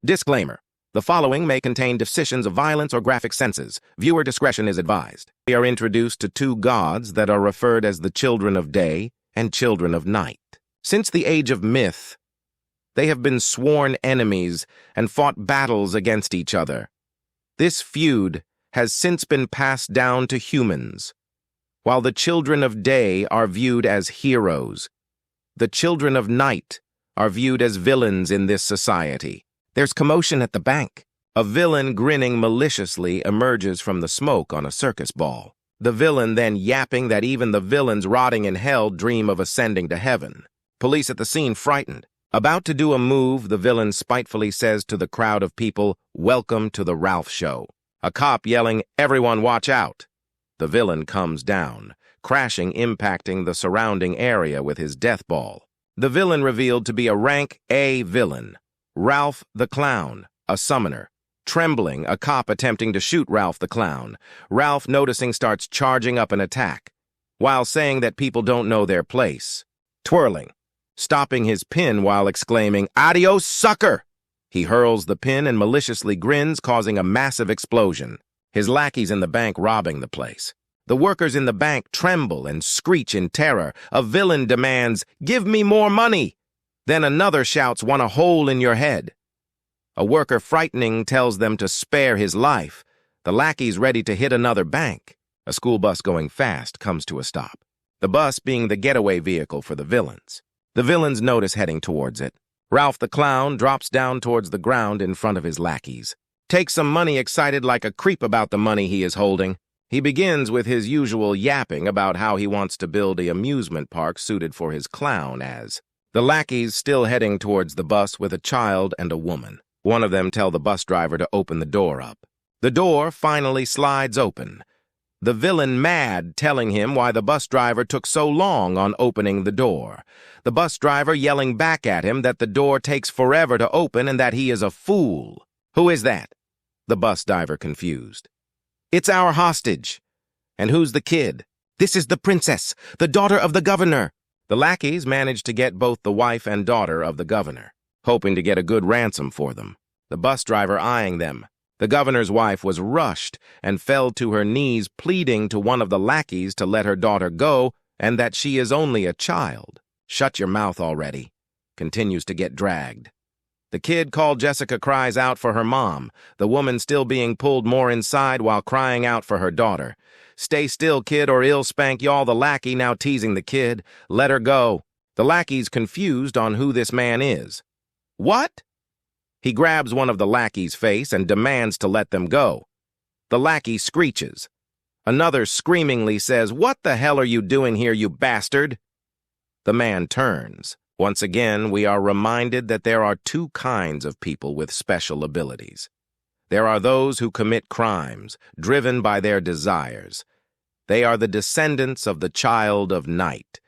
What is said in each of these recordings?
Disclaimer. The following may contain depictions of violence or graphic senses. Viewer discretion is advised. We are introduced to two gods that are referred as the children of day and children of night. Since the age of myth, they have been sworn enemies and fought battles against each other. This feud has since been passed down to humans. While the children of day are viewed as heroes, the children of night are viewed as villains in this society. There's commotion at the bank. A villain grinning maliciously emerges from the smoke on a circus ball. The villain then yapping that even the villains rotting in hell dream of ascending to heaven. Police at the scene frightened. About to do a move, the villain spitefully says to the crowd of people, "Welcome to the Ralph Show." A cop yelling, "Everyone watch out." The villain comes down, crashing, impacting the surrounding area with his death ball. The villain revealed to be a rank A villain. Ralph the Clown, a summoner. Trembling, a cop attempting to shoot Ralph the Clown. Ralph, noticing, starts charging up an attack, while saying that people don't know their place. Twirling, stopping his pin while exclaiming, "Adios, sucker!" He hurls the pin and maliciously grins, causing a massive explosion. His lackeys in the bank robbing the place. The workers in the bank tremble and screech in terror. A villain demands, "Give me more money!" Then another shouts, "Want a hole in your head." A worker frightening tells them to spare his life. The lackeys ready to hit another bank. A school bus going fast comes to a stop, the bus being the getaway vehicle for the villains. The villains notice heading towards it. Ralph the Clown drops down towards the ground in front of his lackeys. Takes some money, excited like a creep about the money he is holding. He begins with his usual yapping about how he wants to build an amusement park suited for his clown as. The lackeys still heading towards the bus with a child and a woman. One of them tell the bus driver to open the door up. The door finally slides open. The villain mad, telling him why the bus driver took so long on opening the door. The bus driver yelling back at him that the door takes forever to open and that he is a fool. "Who is that?" The bus driver confused. "It's our hostage." "And who's the kid?" "This is the princess, the daughter of the governor." The lackeys managed to get both the wife and daughter of the governor, hoping to get a good ransom for them. The bus driver eyeing them. The governor's wife was rushed and fell to her knees, pleading to one of the lackeys to let her daughter go and that she is only a child. "Shut your mouth already." Continues to get dragged. The kid called Jessica cries out for her mom, the woman still being pulled more inside while crying out for her daughter. "Stay still, kid, or I'll spank y'all." The lackey now teasing the kid. "Let her go." The lackey's confused on who this man is. "What?" He grabs one of the lackey's face and demands to let them go. The lackey screeches. Another screamingly says, "What the hell are you doing here, you bastard?" The man turns. Once again, we are reminded that there are two kinds of people with special abilities. There are those who commit crimes, driven by their desires. They are the descendants of the child of night.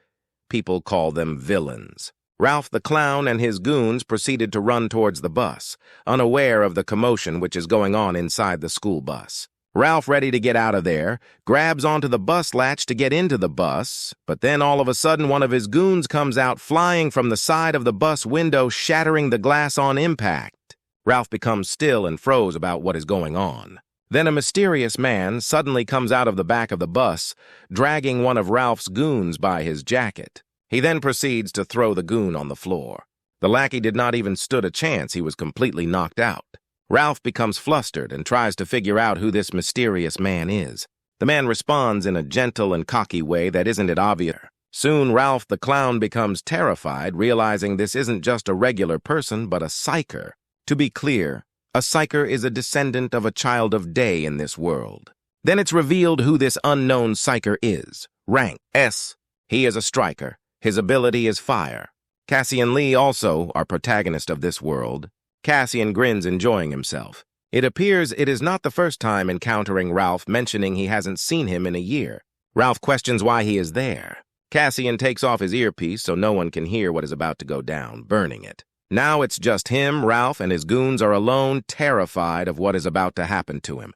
People call them villains. Ralph the Clown and his goons proceeded to run towards the bus, unaware of the commotion which is going on inside the school bus. Ralph, ready to get out of there, grabs onto the bus latch to get into the bus, but then all of a sudden one of his goons comes out flying from the side of the bus window, shattering the glass on impact. Ralph becomes still and froze about what is going on. Then a mysterious man suddenly comes out of the back of the bus, dragging one of Ralph's goons by his jacket. He then proceeds to throw the goon on the floor. The lackey did not even stood a chance. He was completely knocked out. Ralph becomes flustered and tries to figure out who this mysterious man is. The man responds in a gentle and cocky way that isn't it obvious. Soon Ralph the Clown becomes terrified, realizing this isn't just a regular person, but a psycher. To be clear, a psycher is a descendant of a child of day in this world. Then it's revealed who this unknown psycher is. Rank S. He is a striker. His ability is fire. Cassian Lee also our protagonist of this world. Cassian grins, enjoying himself. It appears it is not the first time encountering Ralph, mentioning he hasn't seen him in a year. Ralph questions why he is there. Cassian takes off his earpiece so no one can hear what is about to go down, burning it. Now it's just him, Ralph, and his goons are alone, terrified of what is about to happen to him.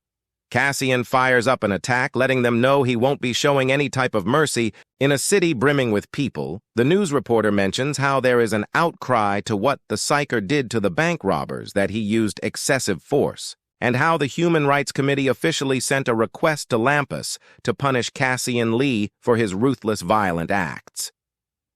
Cassian fires up an attack, letting them know he won't be showing any type of mercy. In a city brimming with people, the news reporter mentions how there is an outcry to what the psycher did to the bank robbers, that he used excessive force, and how the Human Rights Committee officially sent a request to Lampus to punish Cassian Lee for his ruthless, violent acts.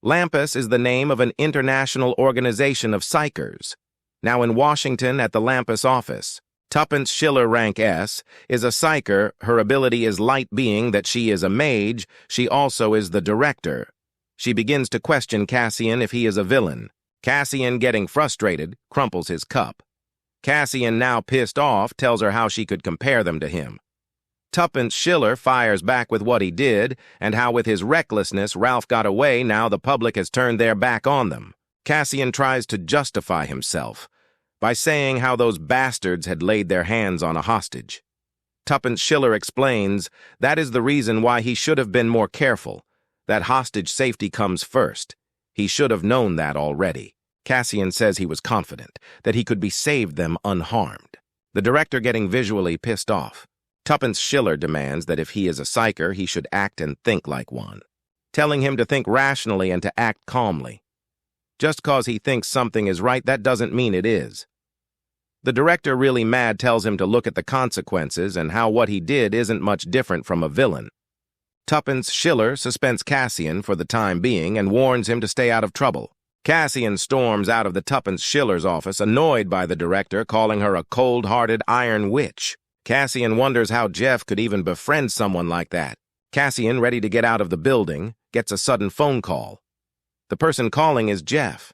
Lampus is the name of an international organization of psychers. Now in Washington at the Lampus office, Tuppence Schiller rank S is a psycher. Her ability is light, being that she is a mage. She also is the director. She begins to question Cassian if he is a villain. Cassian, getting frustrated, crumples his cup. Cassian, now pissed off, tells her how she could compare them to him. Tuppence Schiller fires back with what he did and how with his recklessness Ralph got away. Now the public has turned their back on them. Cassian tries to justify himself by saying how those bastards had laid their hands on a hostage. Tuppence Schiller explains that is the reason why he should have been more careful, that hostage safety comes first. He should have known that already. Cassian says he was confident that he could be saved them unharmed. The director getting visually pissed off. Tuppence Schiller demands that if he is a psycher, he should act and think like one, telling him to think rationally and to act calmly. Just cause he thinks something is right, that doesn't mean it is. The director, really mad, tells him to look at the consequences and how what he did isn't much different from a villain. Tuppence Schiller suspends Cassian for the time being and warns him to stay out of trouble. Cassian storms out of the Tuppence Schiller's office, annoyed by the director, calling her a cold-hearted iron witch. Cassian wonders how Jeff could even befriend someone like that. Cassian, ready to get out of the building, gets a sudden phone call. The person calling is Jeff.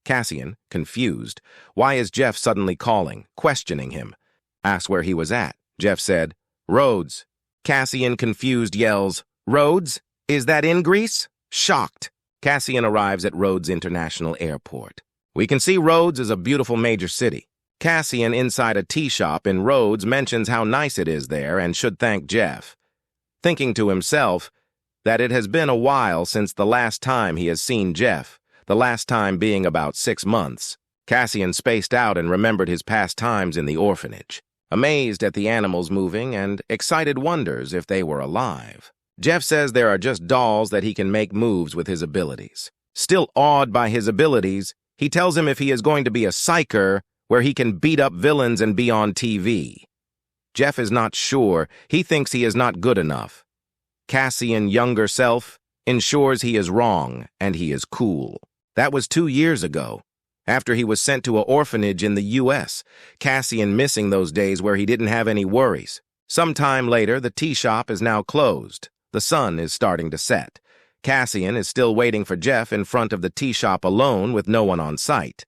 Cassian, confused, why is Jeff suddenly calling, questioning him? Asks where he was at. Jeff said, Rhodes. Cassian, confused, yells, Rhodes? Is that in Greece? Shocked. Cassian arrives at Rhodes International Airport. We can see Rhodes is a beautiful major city. Cassian, inside a tea shop in Rhodes, mentions how nice it is there and should thank Jeff, thinking to himself that it has been a while since the last time he has seen Jeff, the last time being about 6 months. Cassian spaced out and remembered his past times in the orphanage, amazed at the animals moving and excited wonders if they were alive. Jeff says there are just dolls that he can make moves with his abilities. Still awed by his abilities, he tells him if he is going to be a psycher, where he can beat up villains and be on TV. Jeff is not sure. He thinks he is not good enough. Cassian, younger self, ensures he is wrong and he is cool. That was 2 years ago, after he was sent to an orphanage in the U.S., Cassian missing those days where he didn't have any worries. Some time later, the tea shop is now closed. The sun is starting to set. Cassian is still waiting for Jeff in front of the tea shop alone with no one on site.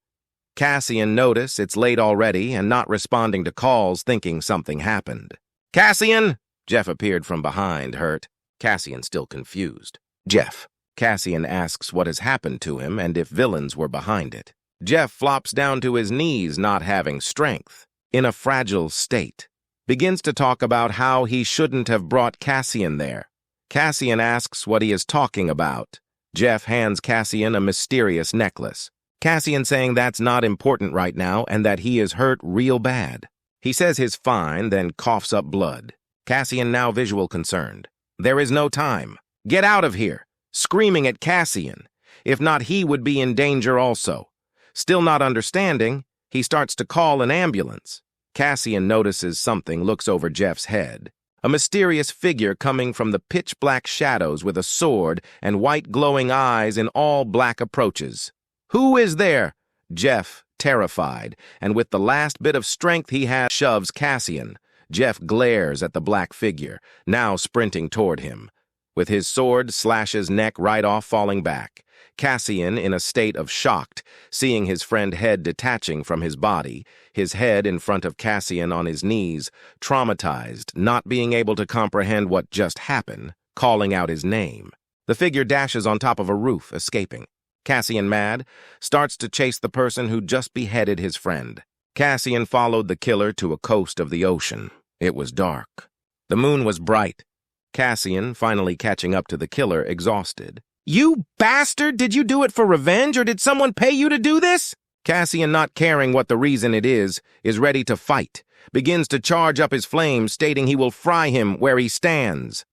Cassian notices it's late already and not responding to calls, thinking something happened. Cassian! Jeff appeared from behind, hurt. Cassian still confused. Jeff. Cassian asks what has happened to him and if villains were behind it. Jeff flops down to his knees, not having strength, in a fragile state. Begins to talk about how he shouldn't have brought Cassian there. Cassian asks what he is talking about. Jeff hands Cassian a mysterious necklace. Cassian saying that's not important right now and that he is hurt real bad. He says he's fine, then coughs up blood. Cassian now visual concerned. There is no time. Get out of here. Screaming at Cassian. If not, he would be in danger also. Still not understanding, he starts to call an ambulance. Cassian notices something, looks over Jeff's head. A mysterious figure coming from the pitch-black shadows with a sword and white glowing eyes in all black approaches. Who is there? Jeff, terrified, and with the last bit of strength he has, shoves Cassian. Jeff glares at the black figure, now sprinting toward him. With his sword, slashes neck right off, falling back. Cassian, in a state of shocked, seeing his friend head detaching from his body, his head in front of Cassian on his knees, traumatized, not being able to comprehend what just happened, calling out his name. The figure dashes on top of a roof, escaping. Cassian, mad, starts to chase the person who just beheaded his friend. Cassian followed the killer to a coast of the ocean. It was dark. The moon was bright. Cassian, finally catching up to the killer, exhausted. You bastard! Did you do it for revenge, or did someone pay you to do this? Cassian, not caring what the reason it is ready to fight, begins to charge up his flames, stating he will fry him where he stands.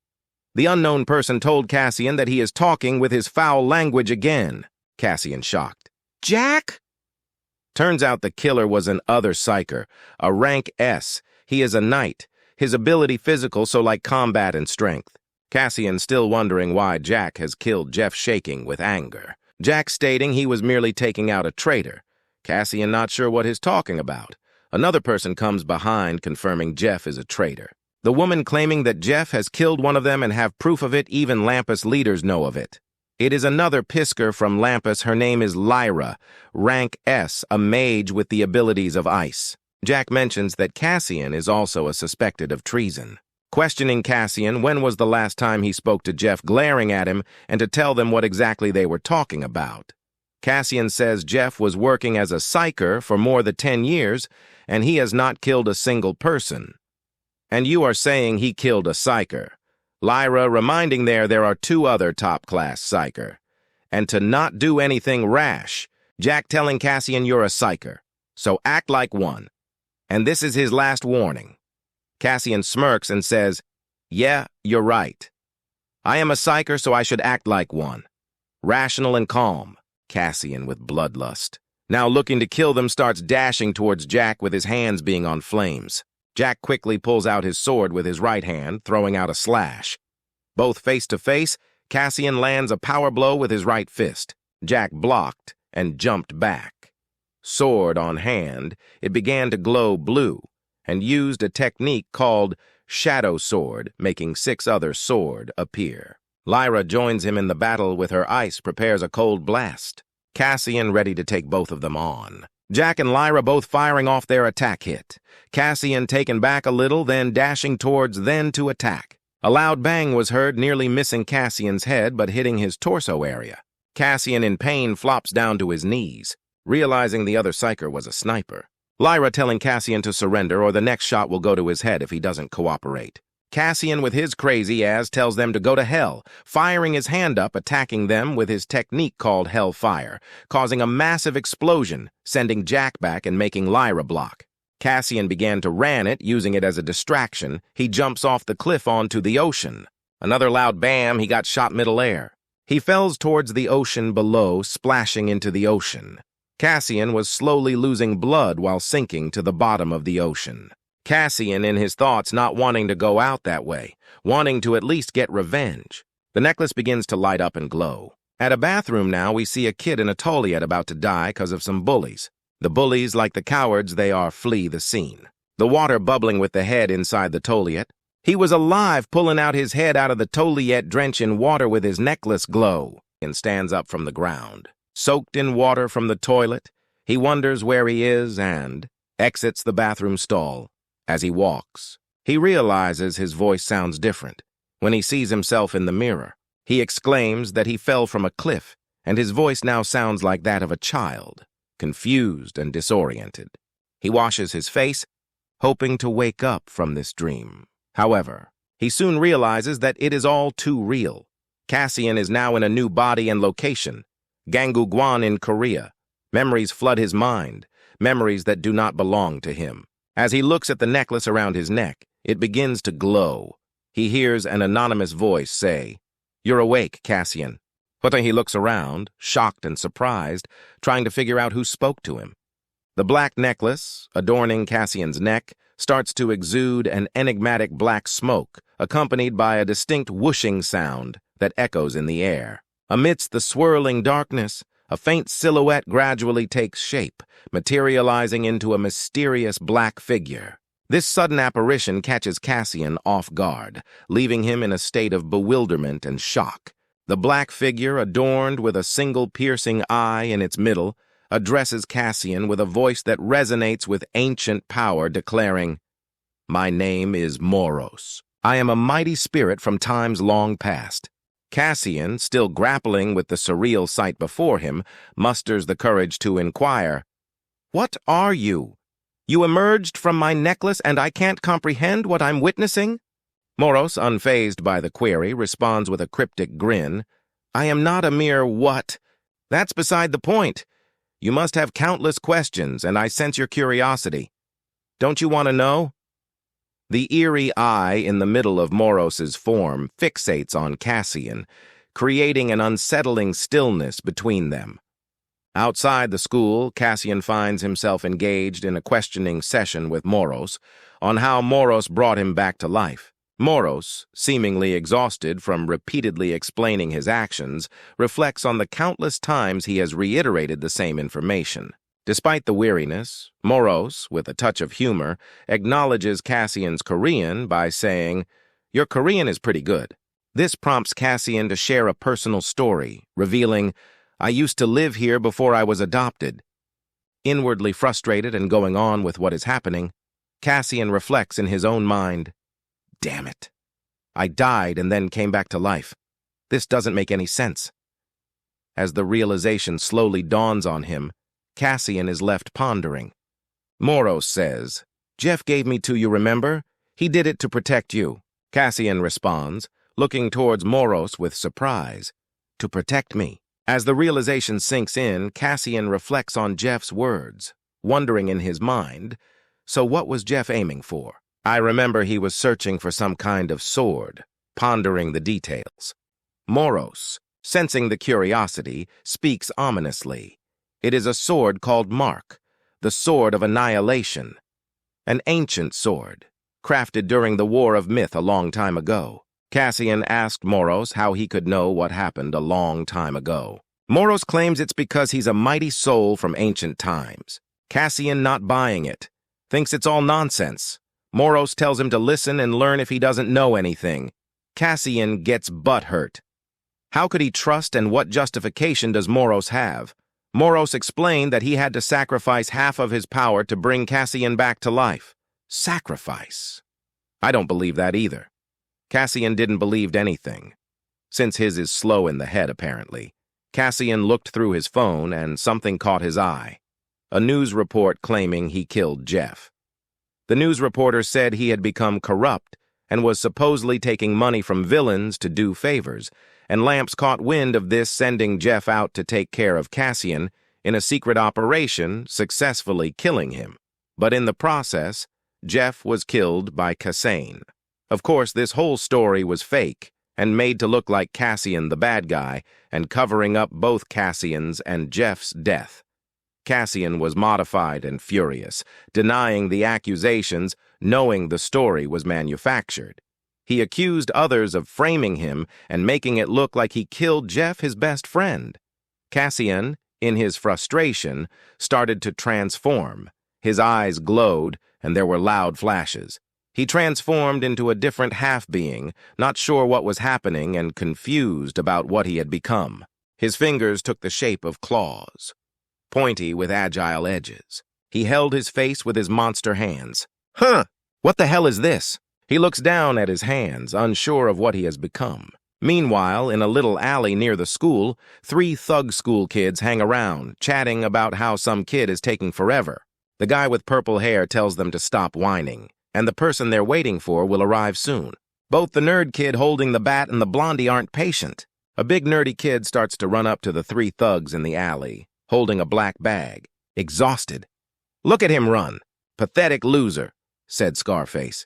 The unknown person told Cassian that he is talking with his foul language again. Cassian shocked. "Jack?" Turns out the killer was an other psycher, a rank S. He is a knight, his ability physical, so like combat and strength. Cassian still wondering why Jack has killed Jeff, shaking with anger. Jack stating he was merely taking out a traitor. Cassian not sure what he's talking about. Another person comes behind, confirming Jeff is a traitor. The woman claiming that Jeff has killed one of them and have proof of it, even Lampus leaders know of it. It is another pisker from Lampus. Her name is Lyra, rank S, a mage with the abilities of ice. Jack mentions that Cassian is also a suspected of treason. Questioning Cassian when was the last time he spoke to Jeff, glaring at him, and to tell them what exactly they were talking about. Cassian says Jeff was working as a psycher for more than 10 years, and he has not killed a single person. And you are saying he killed a psycher. Lyra reminding there are 2 other top-class psycher. And to not do anything rash, Jack telling Cassian you're a psycher, so act like one. And this is his last warning. Cassian smirks and says, "Yeah, you're right. I am a psycher, so I should act like one. Rational and calm." Cassian with bloodlust, now looking to kill them, starts dashing towards Jack with his hands being on flames. Jack quickly pulls out his sword with his right hand, throwing out a slash. Both face to face, Cassian lands a power blow with his right fist. Jack blocked and jumped back. Sword on hand, it began to glow blue, and used a technique called Shadow Sword, making 6 other sword appear. Lyra joins him in the battle with her ice, prepares a cold blast. Cassian ready to take both of them on. Jack and Lyra both firing off their attack hit. Cassian taken back a little, then dashing towards, then to attack. A loud bang was heard, nearly missing Cassian's head, but hitting his torso area. Cassian in pain flops down to his knees, realizing the other psycher was a sniper. Lyra telling Cassian to surrender or the next shot will go to his head if he doesn't cooperate. Cassian with his crazy ass tells them to go to hell, firing his hand up, attacking them with his technique called Hellfire, causing a massive explosion, sending Jack back and making Lyra block. Cassian began to ran it, using it as a distraction. He jumps off the cliff onto the ocean. Another loud bam, he got shot midair. He falls towards the ocean below, splashing into the ocean. Cassian was slowly losing blood while sinking to the bottom of the ocean. Cassian in his thoughts not wanting to go out that way, wanting to at least get revenge. The necklace begins to light up and glow. At a bathroom now, we see a kid in a toilet about to die because of some bullies. The bullies, like the cowards they are, flee the scene. The water bubbling with the head inside the toilet. He was alive, pulling out his head out of the toilet, drenched in water with his necklace glow, and stands up from the ground. Soaked in water from the toilet, he wonders where he is and exits the bathroom stall. As he walks, he realizes his voice sounds different. When he sees himself in the mirror, he exclaims that he fell from a cliff, and his voice now sounds like that of a child, confused and disoriented. He washes his face, hoping to wake up from this dream. However, he soon realizes that it is all too real. Cassian is now in a new body and location, Gango in Korea. Memories flood his mind, memories that do not belong to him. As he looks at the necklace around his neck, it begins to glow. He hears an anonymous voice say, "You're awake, Cassian." But then he looks around, shocked and surprised, trying to figure out who spoke to him. The black necklace, adorning Cassian's neck, starts to exude an enigmatic black smoke, accompanied by a distinct whooshing sound that echoes in the air. Amidst the swirling darkness, a faint silhouette gradually takes shape, materializing into a mysterious black figure. This sudden apparition catches Cassian off guard, leaving him in a state of bewilderment and shock. The black figure, adorned with a single piercing eye in its middle, addresses Cassian with a voice that resonates with ancient power, declaring, "My name is Moros. I am a mighty spirit from times long past." Cassian, still grappling with the surreal sight before him, musters the courage to inquire, "What are you? You emerged from my necklace and I can't comprehend what I'm witnessing?" Moros, unfazed by the query, responds with a cryptic grin, "I am not a mere what? That's beside the point. You must have countless questions, and I sense your curiosity. Don't you want to know? The eerie eye in the middle of Moros's form fixates on Cassian, creating an unsettling stillness between them. Outside the school, Cassian finds himself engaged in a questioning session with Moros on how Moros brought him back to life. Moros, seemingly exhausted from repeatedly explaining his actions, reflects on the countless times he has reiterated the same information. Despite the weariness, Moros, with a touch of humor, acknowledges Cassian's Korean by saying, "Your Korean is pretty good." This prompts Cassian to share a personal story, revealing, "I used to live here before I was adopted." Inwardly frustrated and going on with what is happening, Cassian reflects in his own mind, "Damn it. I died and then came back to life. This doesn't make any sense." As the realization slowly dawns on him, Cassian is left pondering. Moros says, "Jeff gave me to you, remember? He did it to protect you." Cassian responds, looking towards Moros with surprise. "To protect me." As the realization sinks in, Cassian reflects on Jeff's words, wondering in his mind, so what was Jeff aiming for? I remember he was searching for some kind of sword, pondering the details. Moros, sensing the curiosity, speaks ominously. It is a sword called Mark, the Sword of Annihilation. An ancient sword, crafted during the War of Myth a long time ago. Cassian asked Moros how he could know what happened a long time ago. Moros claims it's because he's a mighty soul from ancient times. Cassian not buying it, thinks it's all nonsense. Moros tells him to listen and learn if he doesn't know anything. Cassian gets butthurt. How could he trust, and what justification does Moros have? Moros explained that he had to sacrifice half of his power to bring Cassian back to life. Sacrifice? I don't believe that either. Cassian didn't believe anything. Since his is slow in the head, apparently. Cassian looked through his phone and something caught his eye. A news report claiming he killed Jeff. The news reporter said he had become corrupt and was supposedly taking money from villains to do favors, and Lamps caught wind of this, sending Jeff out to take care of Cassian in a secret operation, successfully killing him. But in the process, Jeff was killed by Cassian. Of course, this whole story was fake and made to look like Cassian the bad guy and covering up both Cassian's and Jeff's death. Cassian was modified and furious, denying the accusations, knowing the story was manufactured. He accused others of framing him and making it look like he killed Jeff, his best friend. Cassian, in his frustration, started to transform. His eyes glowed, and there were loud flashes. He transformed into a different half-being, not sure what was happening and confused about what he had become. His fingers took the shape of claws, pointy with agile edges. He held his face with his monster hands. Huh! What the hell is this? He looks down at his hands, unsure of what he has become. Meanwhile, in a little alley near the school, 3 thug school kids hang around, chatting about how some kid is taking forever. The guy with purple hair tells them to stop whining, and the person they're waiting for will arrive soon. Both the nerd kid holding the bat and the blondie aren't patient. A big nerdy kid starts to run up to the 3 thugs in the alley, holding a black bag, exhausted. "Look at him run. Pathetic loser," said Scarface.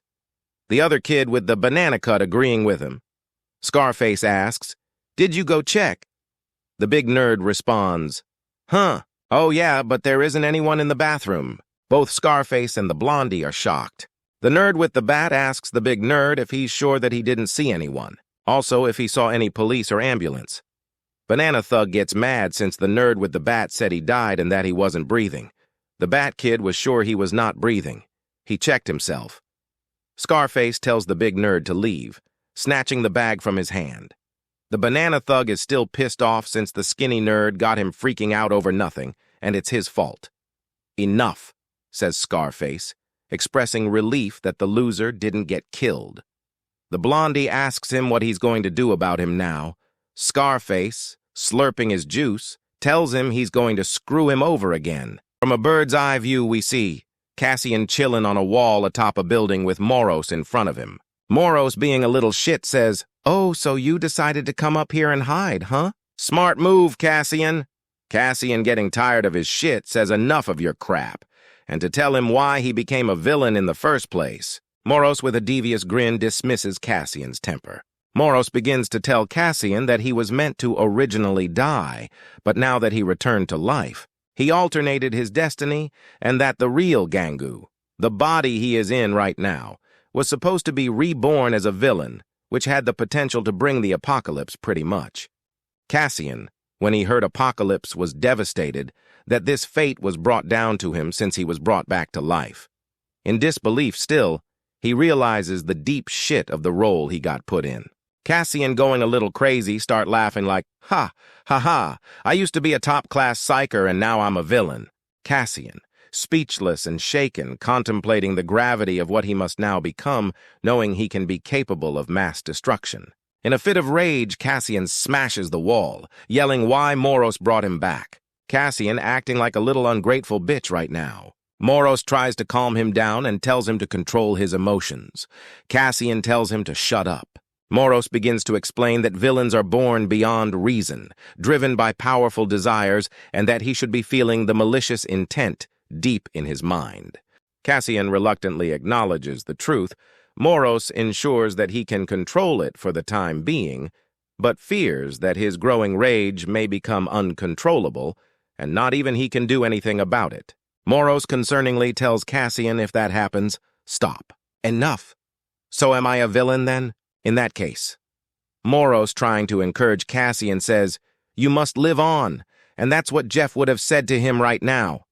The other kid with the banana cut agreeing with him. Scarface asks, "Did you go check?" The big nerd responds, "Huh, oh yeah, but there isn't anyone in the bathroom." Both Scarface and the blondie are shocked. The nerd with the bat asks the big nerd if he's sure that he didn't see anyone. Also, if he saw any police or ambulance. Banana Thug gets mad since the nerd with the bat said he died and that he wasn't breathing. The bat kid was sure he was not breathing. He checked himself. Scarface tells the big nerd to leave, snatching the bag from his hand. The Banana Thug is still pissed off since the skinny nerd got him freaking out over nothing, and it's his fault. "Enough," says Scarface, expressing relief that the loser didn't get killed. The blondie asks him what he's going to do about him now. Scarface, slurping his juice, tells him he's going to screw him over again. From a bird's eye view we see Cassian chillin' on a wall atop a building with Moros in front of him. Moros, being a little shit, says, "Oh, so you decided to come up here and hide, huh? Smart move, Cassian." Cassian, getting tired of his shit, says enough of your crap, and to tell him why he became a villain in the first place. Moros, with a devious grin, dismisses Cassian's temper. Moros begins to tell Cassian that he was meant to originally die, but now that he returned to life, he alternated his destiny, and that the real Gango, the body he is in right now, was supposed to be reborn as a villain, which had the potential to bring the apocalypse pretty much. Cassian, when he heard apocalypse, was devastated that this fate was brought down to him since he was brought back to life. In disbelief still, he realizes the deep shit of the role he got put in. Cassian, going a little crazy, start laughing like, ha, ha, ha, I used to be a top-class psycher and now I'm a villain. Cassian, speechless and shaken, contemplating the gravity of what he must now become, knowing he can be capable of mass destruction. In a fit of rage, Cassian smashes the wall, yelling why Moros brought him back. Cassian acting like a little ungrateful bitch right now. Moros tries to calm him down and tells him to control his emotions. Cassian tells him to shut up. Moros begins to explain that villains are born beyond reason, driven by powerful desires, and that he should be feeling the malicious intent deep in his mind. Cassian reluctantly acknowledges the truth. Moros ensures that he can control it for the time being, but fears that his growing rage may become uncontrollable, and not even he can do anything about it. Moros concerningly tells Cassian if that happens, stop. Enough. So am I a villain then? In that case. Moros, trying to encourage Cassian, says, you must live on, and that's what Jeff would have said to him right now.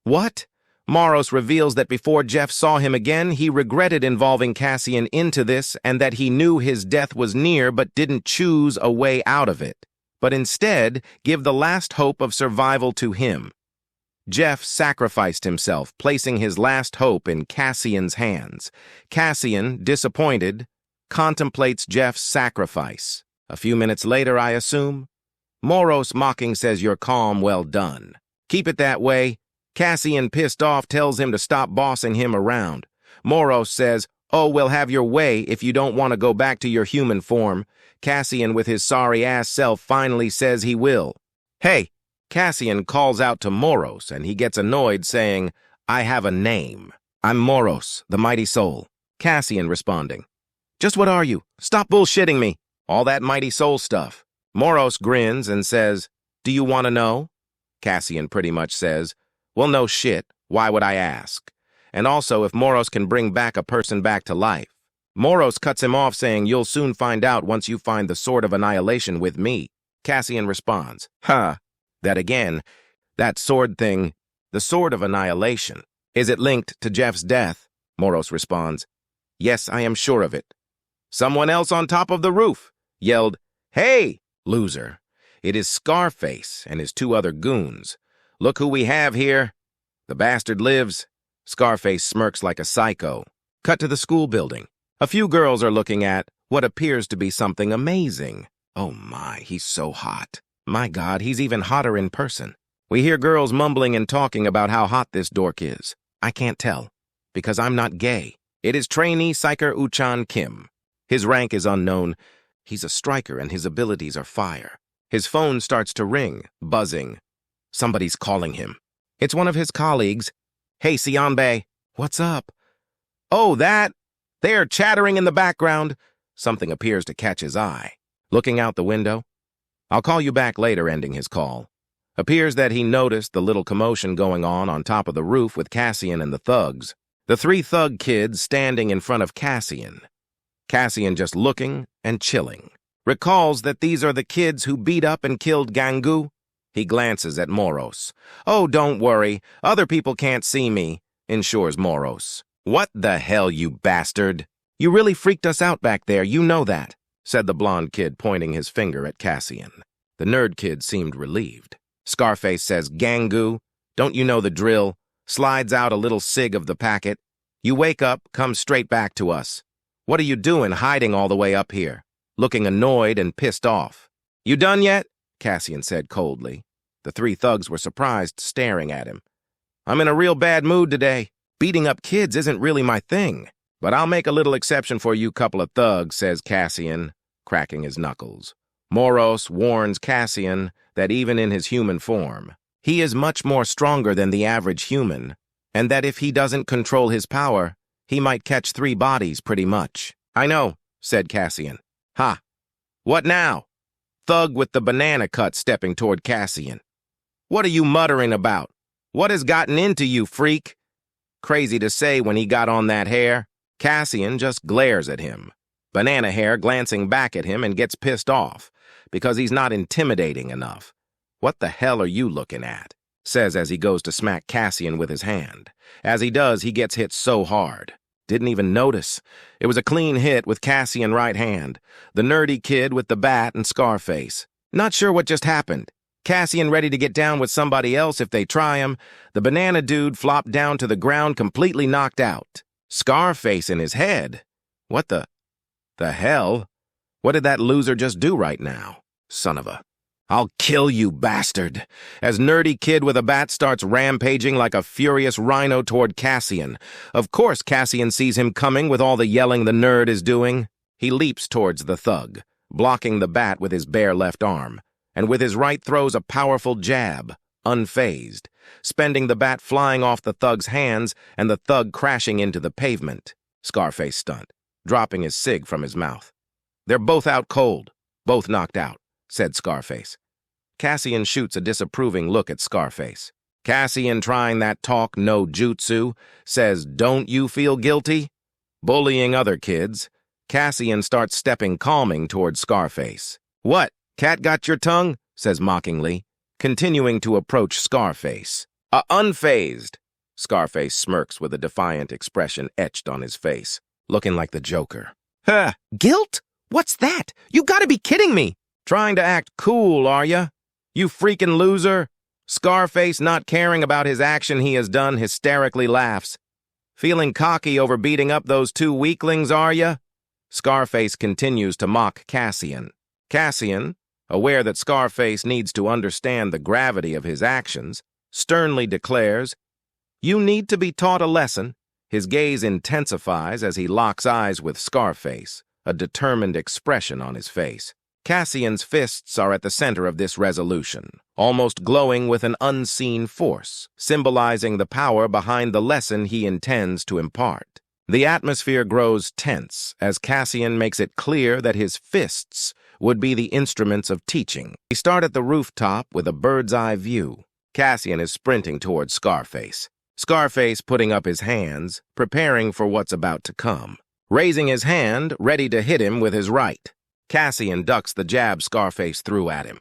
What? Moros reveals that before Jeff saw him again, he regretted involving Cassian into this and that he knew his death was near but didn't choose a way out of it, but instead give the last hope of survival to him. Jeff sacrificed himself, placing his last hope in Cassian's hands. Cassian, disappointed, contemplates Jeff's sacrifice. A few minutes later, I assume. Moros, mocking, says, you're calm, well done. Keep it that way. Cassian, pissed off, tells him to stop bossing him around. Moros says, oh, well, have your way if you don't want to go back to your human form. Cassian, with his sorry-ass self, finally says he will. Hey! Cassian calls out to Moros, and he gets annoyed, saying, I have a name. I'm Moros, the mighty soul. Cassian responding, just what are you? Stop bullshitting me. All that mighty soul stuff. Moros grins and says, do you want to know? Cassian pretty much says, well, no shit. Why would I ask? And also, if Moros can bring back a person back to life. Moros cuts him off, saying, you'll soon find out once you find the Sword of Annihilation with me. Cassian responds, huh. That again, that sword thing, the Sword of Annihilation. Is it linked to Jeff's death? Moros responds, yes, I am sure of it. Someone else on top of the roof yelled, hey, loser. It is Scarface and his two other goons. Look who we have here. The bastard lives. Scarface smirks like a psycho. Cut to the school building. A few girls are looking at what appears to be something amazing. Oh my, he's so hot. My God, he's even hotter in person. We hear girls mumbling and talking about how hot this dork is. I can't tell, because I'm not gay. It is trainee psycher Uchan Kim. His rank is unknown. He's a striker and his abilities are fire. His phone starts to ring, buzzing. Somebody's calling him. It's one of his colleagues. Hey, Sionbei, what's up? Oh, that? They're chattering in the background. Something appears to catch his eye. Looking out the window. I'll call you back later, ending his call. Appears that he noticed the little commotion going on top of the roof with Cassian and the thugs. The three thug kids standing in front of Cassian. Cassian just looking and chilling. Recalls that these are the kids who beat up and killed Gango. He glances at Moros. Oh, don't worry. Other people can't see me, ensures Moros. What the hell, you bastard? You really freaked us out back there, you know that, said the blonde kid, pointing his finger at Cassian. The nerd kid seemed relieved. Scarface says, Gango, don't you know the drill? Slides out a little cig of the packet. You wake up, come straight back to us. What are you doing hiding all the way up here? Looking annoyed and pissed off. You done yet? Cassian said coldly. The three thugs were surprised, staring at him. I'm in a real bad mood today. Beating up kids isn't really my thing. But I'll make a little exception for you couple of thugs, says Cassian, cracking his knuckles. Moros warns Cassian that even in his human form, he is much more stronger than the average human. and that if he doesn't control his power, he might catch 3 bodies pretty much. I know, said Cassian. Ha! What now? Thug with the banana cut stepping toward Cassian. What are you muttering about? What has gotten into you, freak? Crazy to say when he got on that hair. Cassian just glares at him. Banana Hair glancing back at him and gets pissed off because he's not intimidating enough. What the hell are you looking at? Says as he goes to smack Cassian with his hand. As he does, he gets hit so hard. Didn't even notice. It was a clean hit with Cassian right hand. The nerdy kid with the bat and Scarface. Not sure what just happened. Cassian ready to get down with somebody else if they try him. The banana dude flopped down to the ground completely knocked out. Scarface in his head. What the hell? What did that loser just do right now? Son of a... I'll kill you, bastard, as nerdy kid with a bat starts rampaging like a furious rhino toward Cassian. Of course Cassian sees him coming with all the yelling the nerd is doing. He leaps towards the thug, blocking the bat with his bare left arm, and with his right throws a powerful jab, unfazed, spending the bat flying off the thug's hands and the thug crashing into the pavement. Scarface stunned, dropping his cig from his mouth. They're both out cold, both knocked out, said Scarface. Cassian shoots a disapproving look at Scarface. Cassian, trying that talk no jutsu, says, "Don't you feel guilty?" Bullying other kids, Cassian starts stepping calming towards Scarface. "What, cat got your tongue?" says mockingly, continuing to approach Scarface. Unfazed." Scarface smirks with a defiant expression etched on his face, looking like the Joker. "Huh, guilt? What's that? You gotta be kidding me! Trying to act cool, are ya? You freaking loser!" Scarface, not caring about his action he has done, hysterically laughs. "Feeling cocky over beating up those 2 weaklings, are ya?" Scarface continues to mock Cassian. Cassian, aware that Scarface needs to understand the gravity of his actions, sternly declares, "You need to be taught a lesson." His gaze intensifies as he locks eyes with Scarface, a determined expression on his face. Cassian's fists are at the center of this resolution, almost glowing with an unseen force, symbolizing the power behind the lesson he intends to impart. The atmosphere grows tense as Cassian makes it clear that his fists would be the instruments of teaching. We start at the rooftop with a bird's-eye view. Cassian is sprinting towards Scarface. Scarface putting up his hands, preparing for what's about to come. Raising his hand, ready to hit him with his right. Cassian ducks the jab Scarface threw at him.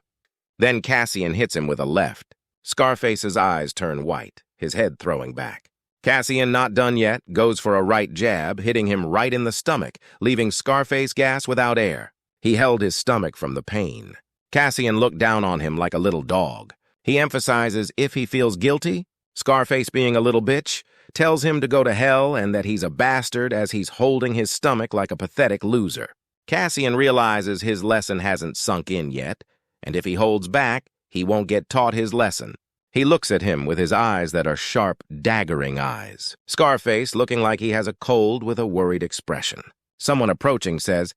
Then Cassian hits him with a left. Scarface's eyes turn white, his head throwing back. Cassian, not done yet, goes for a right jab, hitting him right in the stomach, leaving Scarface gas without air. He held his stomach from the pain. Cassian looked down on him like a little dog. He emphasizes if he feels guilty, Scarface being a little bitch, tells him to go to hell and that he's a bastard as he's holding his stomach like a pathetic loser. Cassian realizes his lesson hasn't sunk in yet, and if he holds back, he won't get taught his lesson. He looks at him with his eyes that are sharp, daggering eyes. Scarface looking like he has a cold with a worried expression. Someone approaching says,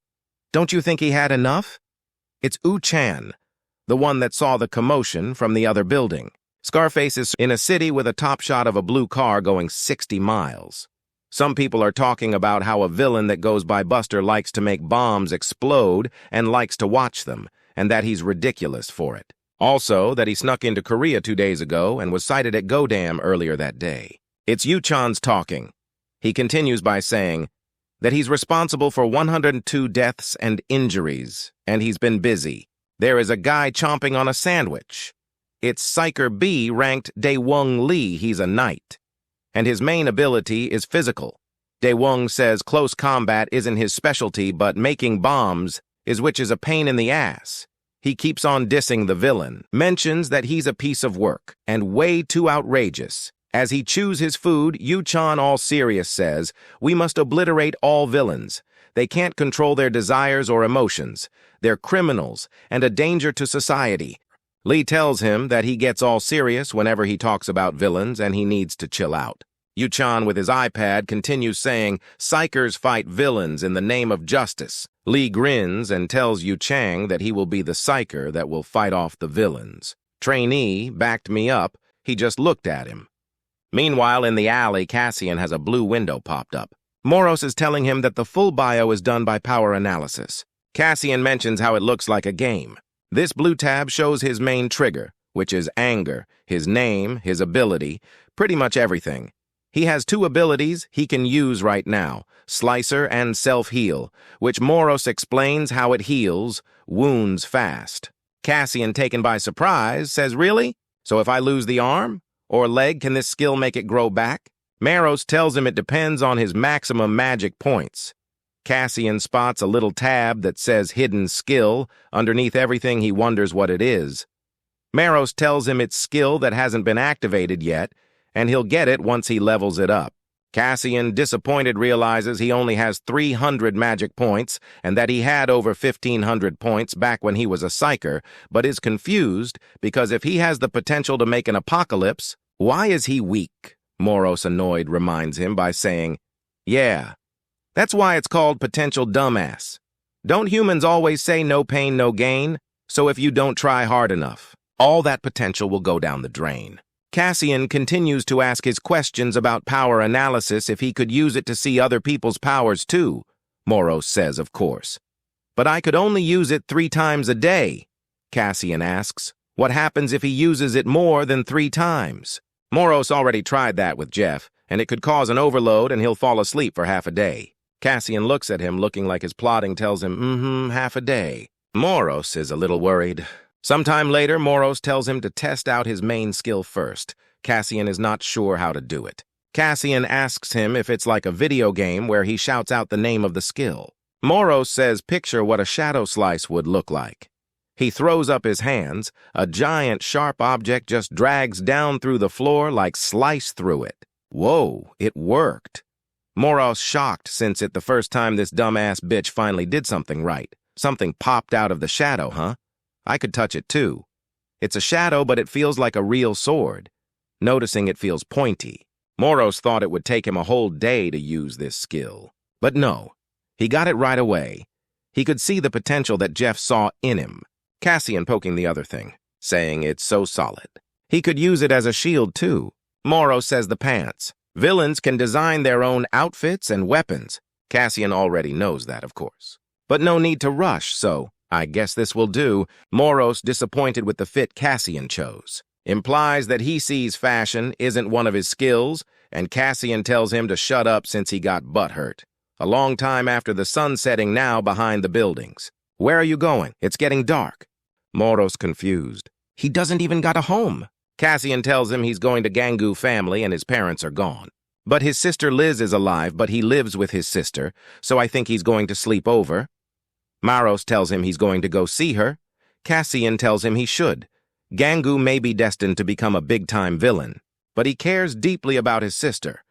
"Don't you think he had enough?" It's U-chan, the one that saw the commotion from the other building. Scarface is in a city with a top shot of a blue car going 60 miles. Some people are talking about how a villain that goes by Buster likes to make bombs explode and likes to watch them, and that he's ridiculous for it. Also, that he snuck into Korea 2 days ago and was sighted at Godam earlier that day. It's Yu-chan's talking. He continues by saying that he's responsible for 102 deaths and injuries, and he's been busy. There is a guy chomping on a sandwich. It's Psycher B ranked Daewon Lee, he's a knight. And his main ability is physical. Daewon says close combat isn't his specialty, but making bombs is, which is a pain in the ass. He keeps on dissing the villain, mentions that he's a piece of work, and way too outrageous. As he chews his food, Yu-chan all serious says, "We must obliterate all villains. They can't control their desires or emotions. They're criminals and a danger to society." Lee tells him that he gets all serious whenever he talks about villains and he needs to chill out. Yu-chan with his iPad continues saying, "Psychers fight villains in the name of justice." Lee grins and tells Yu-chang that he will be the psycher that will fight off the villains. Trainee backed me up, he just looked at him. Meanwhile, in the alley, Cassian has a blue window popped up. Moros is telling him that the full bio is done by power analysis. Cassian mentions how it looks like a game. This blue tab shows his main trigger, which is anger, his name, his ability, pretty much everything. He has 2 abilities he can use right now, Slicer and Self-Heal, which Moros explains how it heals wounds fast. Cassian, taken by surprise, says, "Really? So if I lose the arm or leg, can this skill make it grow back?" Moros tells him it depends on his maximum magic points. Cassian spots a little tab that says Hidden Skill. Underneath everything, he wonders what it is. Moros tells him it's skill that hasn't been activated yet, and he'll get it once he levels it up. Cassian, disappointed, realizes he only has 300 magic points and that he had over 1,500 points back when he was a psycher, but is confused because if he has the potential to make an apocalypse, why is he weak? Moros, annoyed, reminds him by saying, "Yeah, that's why it's called potential dumbass. Don't humans always say no pain, no gain? So if you don't try hard enough, all that potential will go down the drain." Cassian continues to ask his questions about power analysis if he could use it to see other people's powers too. Moros says, of course. "But I could only use it 3 times a day." Cassian asks, "What happens if he uses it more than 3 times?" Moros already tried that with Jeff, and it could cause an overload and he'll fall asleep for half a day. Cassian looks at him, looking like his plotting tells him, half a day. Moros is a little worried. Sometime later, Moros tells him to test out his main skill first. Cassian is not sure how to do it. Cassian asks him if it's like a video game where he shouts out the name of the skill. Moros says picture what a shadow slice would look like. He throws up his hands. A giant sharp object just drags down through the floor like slice through it. Whoa, it worked. Moros shocked since it's the first time this dumbass bitch finally did something right. Something popped out of the shadow, huh? I could touch it too. It's a shadow, but it feels like a real sword. Noticing it feels pointy. Moros thought it would take him a whole day to use this skill. But no, he got it right away. He could see the potential that Jeff saw in him. Cassian poking the other thing, saying it's so solid. He could use it as a shield too. Moros says the pants. Villains can design their own outfits and weapons. Cassian already knows that, of course. But no need to rush, so I guess this will do. Moros, disappointed with the fit Cassian chose, implies that he sees fashion isn't one of his skills, and Cassian tells him to shut up since he got butthurt. A long time after the sun setting now behind the buildings. "Where are you going? It's getting dark." Moros confused. He doesn't even got a home. Cassian tells him he's going to Gango family and his parents are gone. But his sister Liz is alive, but he lives with his sister, so I think he's going to sleep over. Moros tells him he's going to go see her. Cassian tells him he should. Gango may be destined to become a big-time villain, but he cares deeply about his sister.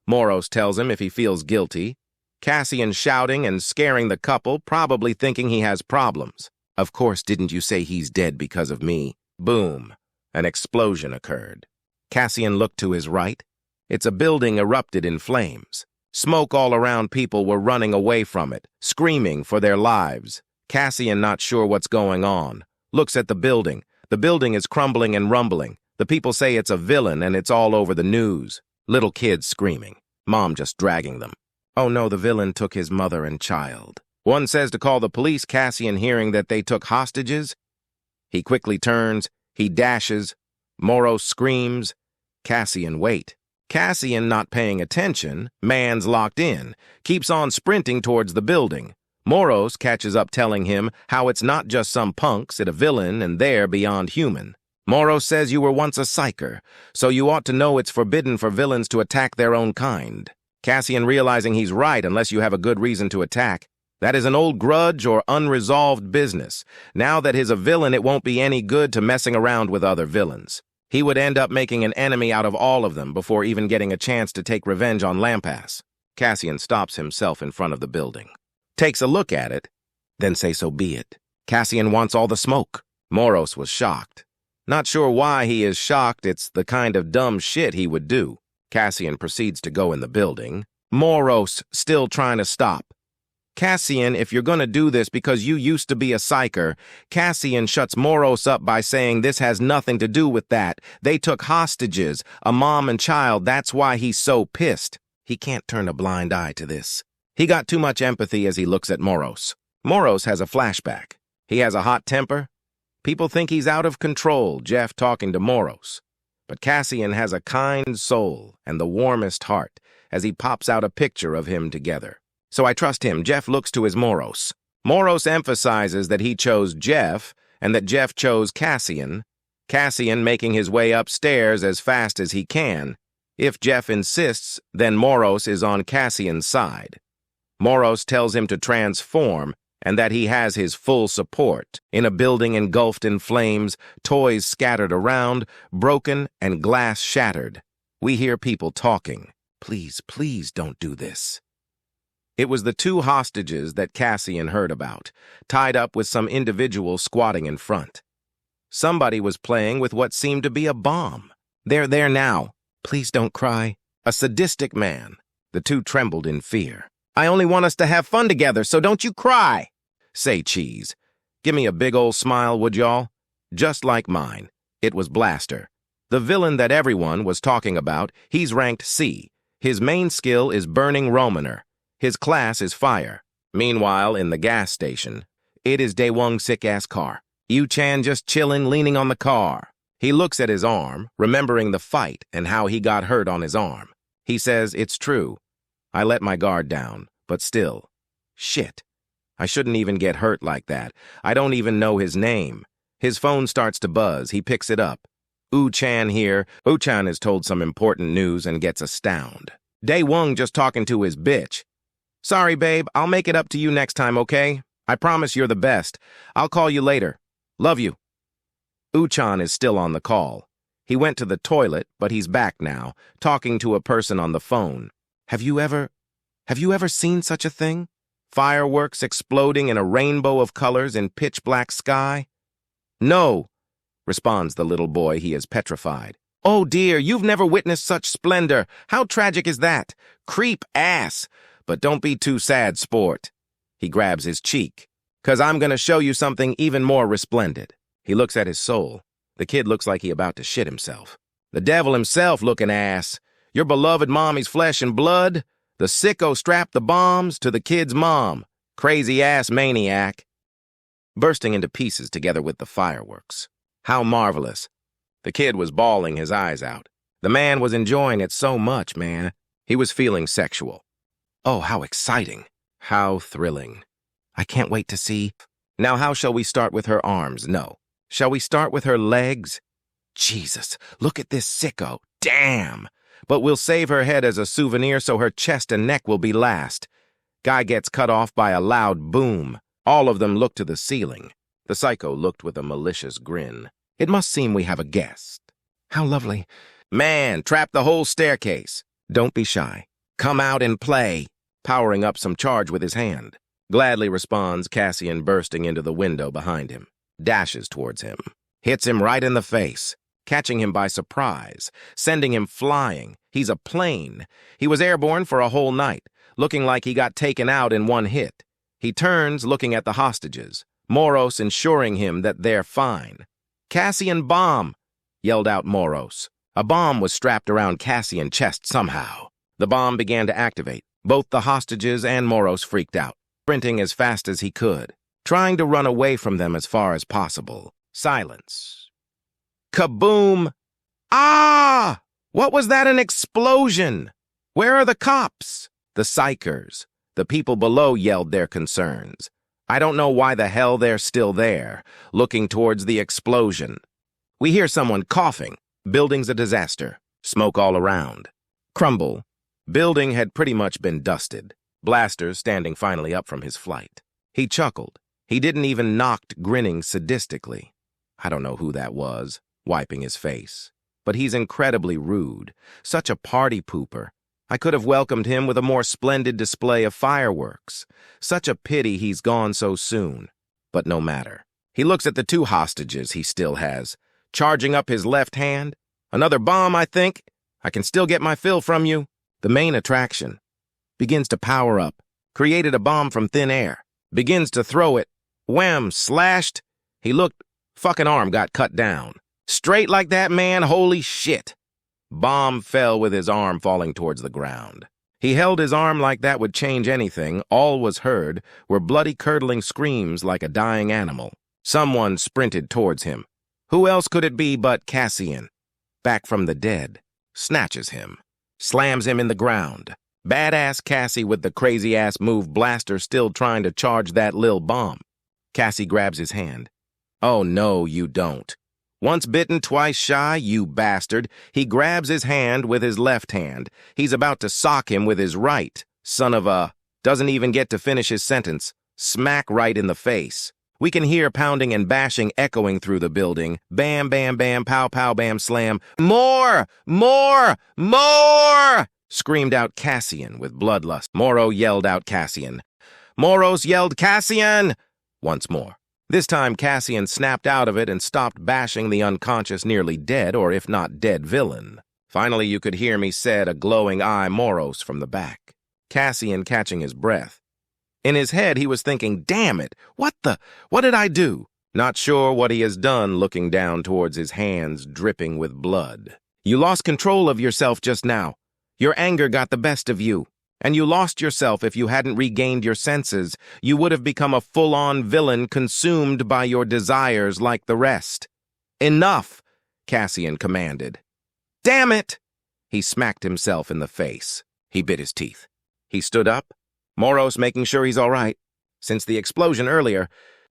Moros tells him if he feels guilty. Cassian shouting and scaring the couple, probably thinking he has problems. "Of course, didn't you say he's dead because of me?" Boom. An explosion occurred. Cassian looked to his right. It's a building erupted in flames. Smoke all around. People were running away from it, screaming for their lives. Cassian, not sure what's going on, looks at the building. The building is crumbling and rumbling. The people say it's a villain and it's all over the news. Little kids screaming. Mom just dragging them. Oh no, the villain took his mother and child. One says to call the police. Cassian, hearing that they took hostages. He quickly turns. He dashes. Moros screams. Cassian, wait. Cassian, not paying attention, man's locked in, keeps on sprinting towards the building. Moros catches up, telling him how it's not just some punks, it's a villain and they're beyond human. Moros says you were once a psycher, so you ought to know it's forbidden for villains to attack their own kind. Cassian, realizing he's right unless you have a good reason to attack. That is an old grudge or unresolved business. Now that he's a villain, it won't be any good to messing around with other villains. He would end up making an enemy out of all of them before even getting a chance to take revenge on Lampus. Cassian stops himself in front of the building. Takes a look at it, then say so be it. Cassian wants all the smoke. Moros was shocked. Not sure why he is shocked, it's the kind of dumb shit he would do. Cassian proceeds to go in the building. Moros still trying to stop. Cassian, if you're gonna do this because you used to be a psycher, Cassian shuts Moros up by saying this has nothing to do with that. They took hostages, a mom and child, that's why he's so pissed. He can't turn a blind eye to this. He got too much empathy as he looks at Moros. Moros has a flashback. He has a hot temper. People think he's out of control, Jeff talking to Moros. But Cassian has a kind soul and the warmest heart as he pops out a picture of him together. So I trust him. Jeff looks to his Moros. Moros emphasizes that he chose Jeff and that Jeff chose Cassian. Cassian making his way upstairs as fast as he can. If Jeff insists, then Moros is on Cassian's side. Moros tells him to transform and that he has his full support. In a building engulfed in flames, toys scattered around, broken and glass shattered. We hear people talking. Please, please don't do this. It was the two hostages that Cassian heard about, tied up with some individual squatting in front. Somebody was playing with what seemed to be a bomb. They're there now. Please don't cry. A sadistic man. The two trembled in fear. I only want us to have fun together, so don't you cry. Say cheese. Give me a big old smile, would y'all? Just like mine. It was Blaster. The villain that everyone was talking about, he's ranked C. His main skill is Burning Romaner. His class is Fire. Meanwhile, in the gas station, it is Daewong's sick-ass car. Yu-chan just chilling, leaning on the car. He looks at his arm, remembering the fight and how he got hurt on his arm. He says, it's true. I let my guard down, but still. Shit. I shouldn't even get hurt like that. I don't even know his name. His phone starts to buzz. He picks it up. Yu-chan here. Yu-chan is told some important news and gets astounded. Daewong just talking to his bitch. Sorry, babe. I'll make it up to you next time, okay? I promise you're the best. I'll call you later. Love you. Yu-chan is still on the call. He went to the toilet, but he's back now, talking to a person on the phone. Have you ever seen such a thing? Fireworks exploding in a rainbow of colors in pitch-black sky? No, responds the little boy. He is petrified. Oh dear, you've never witnessed such splendor. How tragic is that? Creep ass. But don't be too sad, sport. He grabs his cheek. 'Cause I'm gonna show you something even more resplendent. He looks at his soul. The kid looks like he about to shit himself. The devil himself looking ass. Your beloved mommy's flesh and blood. The sicko strapped the bombs to the kid's mom. Crazy-ass maniac. Bursting into pieces together with the fireworks. How marvelous. The kid was bawling his eyes out. The man was enjoying it so much, man. He was feeling sexual. Oh, how exciting. How thrilling. I can't wait to see. Now, how shall we start with her arms? No. Shall we start with her legs? Jesus, look at this sicko. Damn. But we'll save her head as a souvenir so her chest and neck will be last. Guy gets cut off by a loud boom. All of them look to the ceiling. The psycho looked with a malicious grin. It must seem we have a guest. How lovely. Man, trap the whole staircase. Don't be shy. Come out and play. Powering up some charge with his hand. Gladly responds Cassian, bursting into the window behind him. Dashes towards him. Hits him right in the face. Catching him by surprise. Sending him flying. He's a plane. He was airborne for a whole night. Looking like he got taken out in one hit. He turns, looking at the hostages. Moros ensuring him that they're fine. Cassian bomb, yelled out Moros. A bomb was strapped around Cassian's chest somehow. The bomb began to activate. Both the hostages and Moros freaked out, sprinting as fast as he could, trying to run away from them as far as possible. Silence. Kaboom! Ah! What was that, an explosion? Where are the cops? The psychers. The people below yelled their concerns. I don't know why the hell they're still there, looking towards the explosion. We hear someone coughing. Building's a disaster. Smoke all around. Crumble. Building had pretty much been dusted. Blaster standing finally up from his flight. He chuckled. He didn't even knocked, grinning sadistically. I don't know who that was, wiping his face. But he's incredibly rude. Such a party pooper. I could have welcomed him with a more splendid display of fireworks. Such a pity he's gone so soon. But no matter. He looks at the two hostages he still has, charging up his left hand. Another bomb, I think. I can still get my fill from you. The main attraction begins to power up. created a bomb from thin air, begins to throw it. Wham, slashed. He looked, fucking arm got cut down. Straight like that, man, holy shit. Bomb fell with his arm falling towards the ground. He held his arm like that would change anything. All was heard were bloody curdling screams like a dying animal. Someone sprinted towards him. Who else could it be but Cassian? Back from the dead. Snatches him. Slams him in the ground. Badass Cassie with the crazy-ass move blaster still trying to charge that lil bomb. Cassie grabs his hand. Oh no, you don't. Once bitten, twice shy, you bastard. He grabs his hand with his left hand. He's about to sock him with his right. Son of a... Doesn't even get to finish his sentence. Smack right in the face. We can hear pounding and bashing echoing through the building. Bam, bam, bam, pow, pow, bam, slam. More! More! More! Screamed out Cassian with bloodlust. Moro yelled out Cassian. Moros yelled Cassian! Once more. This time Cassian snapped out of it and stopped bashing the unconscious, nearly dead, or if not dead, villain. Finally you could hear me said a glowing eye Moros from the back. Cassian catching his breath. In his head he was thinking, damn it, what did I do? Not sure what he has done, looking down towards his hands dripping with blood. You lost control of yourself just now. Your anger got the best of you. And you lost yourself if you hadn't regained your senses. You would have become a full-on villain consumed by your desires like the rest. Enough, Cassian commanded. Damn it! He smacked himself in the face. He bit his teeth. He stood up, Moros making sure he's all right. Since the explosion earlier,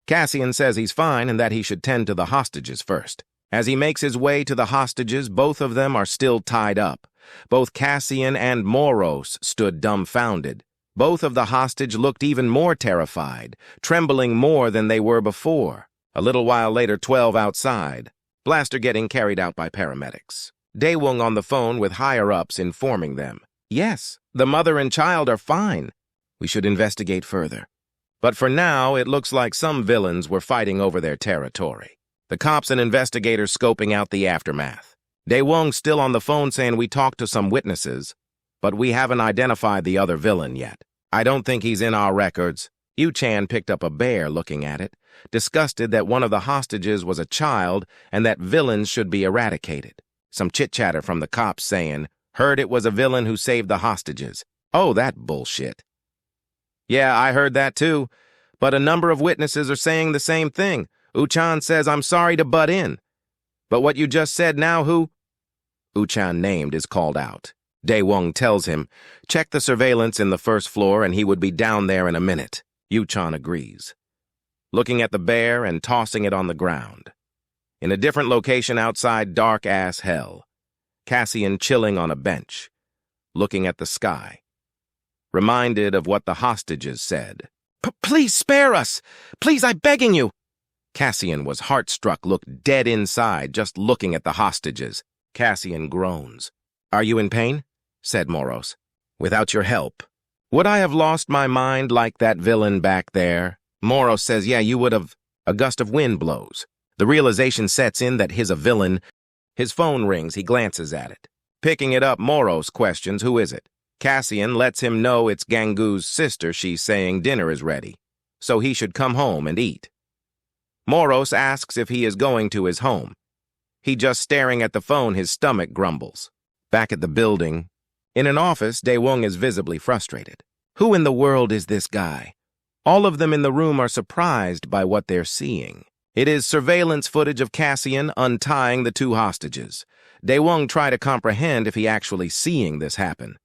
Cassian says he's fine and that he should tend to the hostages first. As he makes his way to the hostages, both of them are still tied up. Both Cassian and Moros stood dumbfounded. Both of the hostage looked even more terrified, trembling more than they were before. A little while later, 12 outside. Blaster getting carried out by paramedics. Daewon on the phone with higher-ups informing them. Yes, the mother and child are fine. We should investigate further. But for now, it looks like some villains were fighting over their territory. The cops and investigators scoping out the aftermath. Daewon still on the phone saying we talked to some witnesses, but we haven't identified the other villain yet. I don't think he's in our records. Yu-chan picked up a bear looking at it, disgusted that one of the hostages was a child and that villains should be eradicated. Some chit-chatter from the cops saying, heard it was a villain who saved the hostages. Oh, that bullshit. Yeah, I heard that too, but a number of witnesses are saying the same thing. Yu-chan says I'm sorry to butt in. But what you just said now, who? Yu-chan named is called out. Daewon tells him, check the surveillance in the first floor and he would be down there in a minute. Yu-chan agrees. Looking at the bear and tossing it on the ground. In a different location outside dark-ass hell. Cassian chilling on a bench, looking at the sky. Reminded of what the hostages said. Please spare us! Please, I'm begging you! Cassian was heart-struck, looked dead inside, just looking at the hostages. Cassian groans. Are you in pain? Said Moros. Without your help. Would I have lost my mind like that villain back there? Moros says, yeah, you would have. A gust of wind blows. The realization sets in that he's a villain. His phone rings, he glances at it. Picking it up, Moros questions, who is it? Cassian lets him know it's Gango's sister. She's saying dinner is ready, so he should come home and eat. Moros asks if he is going to his home. He just staring at the phone, his stomach grumbles. Back at the building, in an office, Daewon is visibly frustrated. Who in the world is this guy? All of them in the room are surprised by what they're seeing. It is surveillance footage of Cassian untying the two hostages. Daewon tries to comprehend if he actually seeing this happen.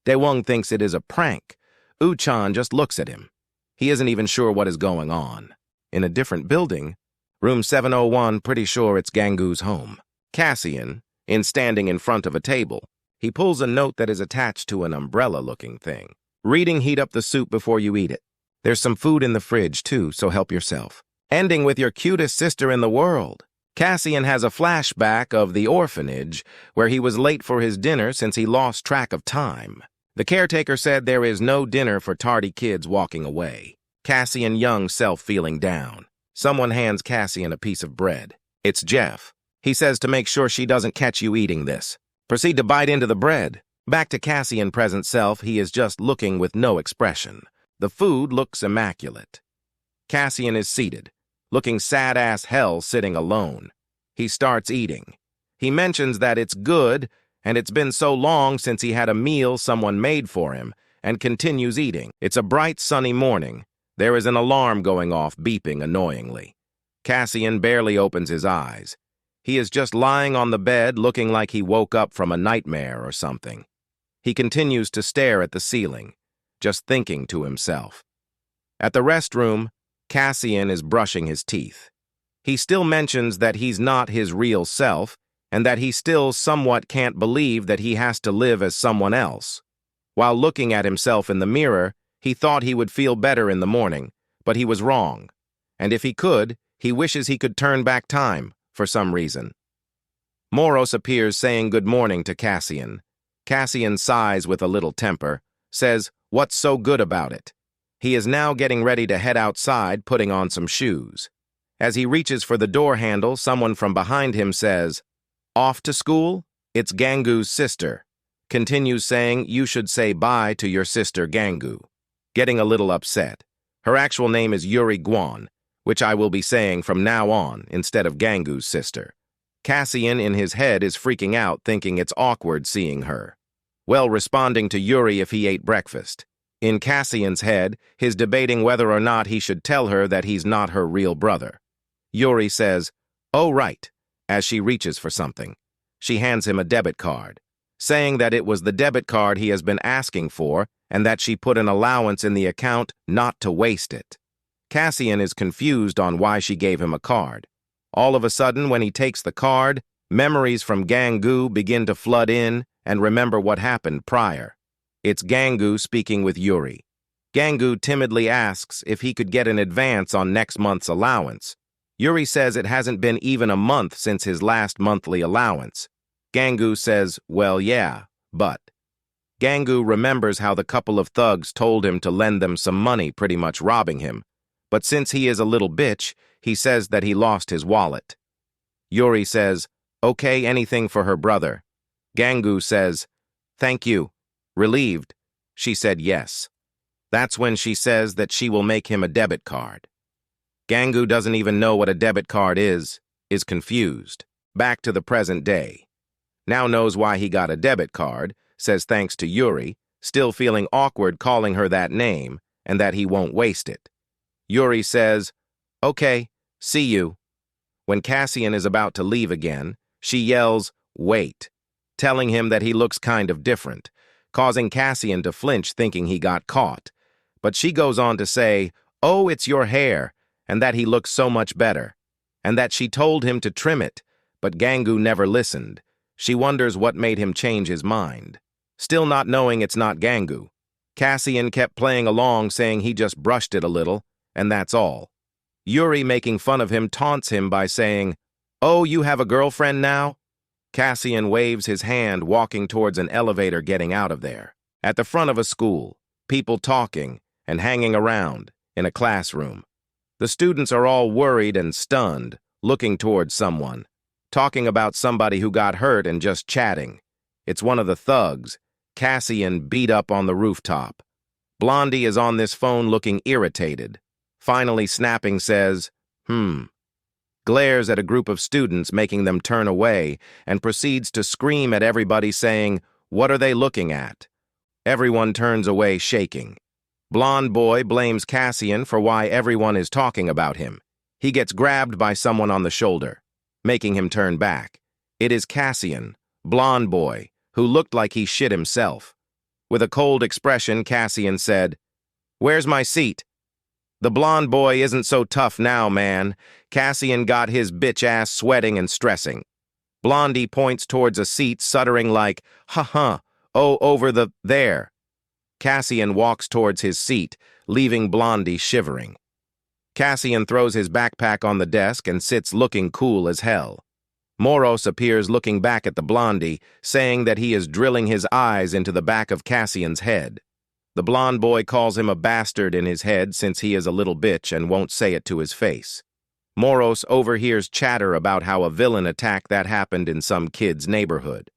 Daewon thinks it is a prank. Yu-chan just looks at him. He isn't even sure what is going on. In a different building, room 701, pretty sure it's Gango's home. Cassian, standing in front of a table. He pulls a note that is attached to an umbrella-looking thing. Reading, heat up the soup before you eat it. There's some food in the fridge, too, so help yourself. Ending with your cutest sister in the world. Cassian has a flashback of the orphanage, where he was late for his dinner since he lost track of time. The caretaker said there is no dinner for tardy kids walking away. Cassian young self feeling down. Someone hands Cassian a piece of bread. It's Jeff. He says to make sure she doesn't catch you eating this. Proceed to bite into the bread. Back to Cassian present self, he is just looking with no expression. The food looks immaculate. Cassian is seated, looking sad-ass hell sitting alone. He starts eating. He mentions that it's good, and it's been so long since he had a meal someone made for him, and continues eating. It's a bright, sunny morning. There is an alarm going off, beeping annoyingly. Cassian barely opens his eyes. He is just lying on the bed, looking like he woke up from a nightmare or something. He continues to stare at the ceiling, just thinking to himself. At the restroom, Cassian is brushing his teeth. He still mentions that he's not his real self, and that he still somewhat can't believe that he has to live as someone else. While looking at himself in the mirror, he thought he would feel better in the morning, but he was wrong. And if he could, he wishes he could turn back time, for some reason. Moros appears saying good morning to Cassian. Cassian sighs with a little temper, says, "What's so good about it?" He is now getting ready to head outside, putting on some shoes. As he reaches for the door handle, someone from behind him says, "Off to school? It's Gango's sister." Continues saying, "You should say bye to your sister Gango." Getting a little upset. Her actual name is Yuri Guan, which I will be saying from now on instead of Gango's sister. Cassian in his head is freaking out, thinking it's awkward seeing her. Well, responding to Yuri if he ate breakfast. In Cassian's head, he's debating whether or not he should tell her that he's not her real brother. Yuri says, "Oh, right," as she reaches for something. She hands him a debit card, saying that it was the debit card he has been asking for and that she put an allowance in the account not to waste it. Cassian is confused on why she gave him a card. All of a sudden, when he takes the card, memories from Gango begin to flood in and remember what happened prior. It's Gango speaking with Yuri. Gango timidly asks if he could get an advance on next month's allowance. Yuri says it hasn't been even a month since his last monthly allowance. Gango says, "Well, yeah, but." Gango remembers how the couple of thugs told him to lend them some money, pretty much robbing him. But since he is a little bitch, he says that he lost his wallet. Yuri says, "Okay, anything for her brother." Gango says, "Thank you." Relieved, she said yes. That's when she says that she will make him a debit card. Gango doesn't even know what a debit card is confused. Back to the present day. Now knows why he got a debit card, says thanks to Yuri, still feeling awkward calling her that name, and that he won't waste it. Yuri says, "Okay, see you." When Cassian is about to leave again, she yells, "Wait," telling him that he looks kind of different, causing Cassian to flinch thinking he got caught. But she goes on to say, "Oh, it's your hair," and that he looks so much better, and that she told him to trim it, but Gango never listened. She wonders what made him change his mind. Still not knowing it's not Gango, Cassian kept playing along saying he just brushed it a little, and that's all. Yuri, making fun of him, taunts him by saying, "Oh, you have a girlfriend now?" Cassian waves his hand, walking towards an elevator getting out of there. At the front of a school, people talking and hanging around in a classroom. The students are all worried and stunned, looking towards someone, talking about somebody who got hurt and just chatting. It's one of the thugs, Cassian, beat up on the rooftop. Blondie is on this phone looking irritated. Finally snapping, says, glares at a group of students, making them turn away, and proceeds to scream at everybody saying, "What are they looking at?" Everyone turns away shaking. Blonde boy blames Cassian for why everyone is talking about him. He gets grabbed by someone on the shoulder, making him turn back. It is Cassian, blonde boy, who looked like he shit himself. With a cold expression, Cassian said, "Where's my seat?" "The blonde boy isn't so tough now, man." Cassian got his bitch ass sweating and stressing. Blondie points towards a seat, stuttering like, "Ha-ha, oh, over there." Cassian walks towards his seat, leaving Blondie shivering. Cassian throws his backpack on the desk and sits looking cool as hell. Moros appears looking back at the Blondie, saying that he is drilling his eyes into the back of Cassian's head. The blonde boy calls him a bastard in his head since he is a little bitch and won't say it to his face. Moros overhears chatter about how a villain attack that happened in some kid's neighborhood.